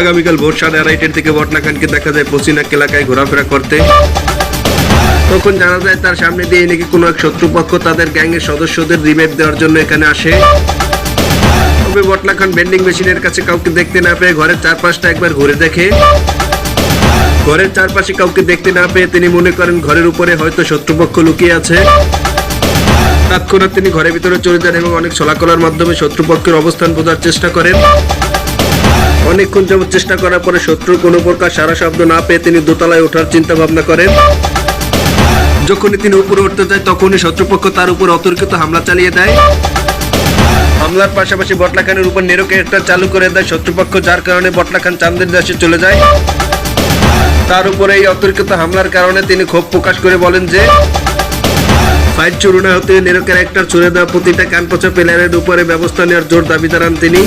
আগামীকাল ভোর 2:30টার দিকে বটলা খানকে দেখা যায় পচিনাক এলাকায় ঘোরাফেরা করতে। তখন জানা যায় তার সামনে দিয়ে নাকি কোনো এক শত্রুপক্ষ তাদের গ্যাংয়ের সদস্যদের রিমেভ দেওয়ার জন্য এখানে আসে। তবে বটলা খান ভেন্ডিং মেশিনের কাছে কাউকে দেখতে না পেয়ে ঘরের চারপাশটা একবার ঘুরে দেখে। ঘরের চারপাশে কাউকে দেখতে না পেয়ে তিনি মনে করেন ঘরের উপরে হয়তো শত্রুপক্ষ লুকিয়ে আছে। তৎক্ষণাৎ তিনি ঘরের ভিতরে চলে যান এবং অনেক ছলাকলার মাধ্যমে শত্রুপক্ষের অবস্থান বোঝার চেষ্টা করেন। অনেকক্ষণ যাবত চেষ্টা করার পরে শত্রুর কোনো প্রকার সারা শব্দ না পেয়ে তিনি দোতলায় ওঠার চিন্তা ভাবনা করেন। যখনই তিনি উপরে উঠতে যায় তখনই শত্রুপক্ষ তার উপর অতর্কিত হামলা চালিয়ে দেয়। হামলার পাশাপাশি বটলা খানের উপর নেরোকেটর চালু করে দেয় শত্রুপক্ষ, যার কারণে বটলা খান চাঁদের দেশে চলে যায়। তার উপরে এই অতর্কিত হামলার কারণে তিনি ক্ষোভ প্রকাশ করে বলেন যে ফাইট শুরু না হতে নেরোকেটর ছুড়ে দেওয়া প্রতিটা কান পচা প্লেয়ারের উপরে ব্যবস্থা নেওয়ার জোর দাবি জানান তিনি।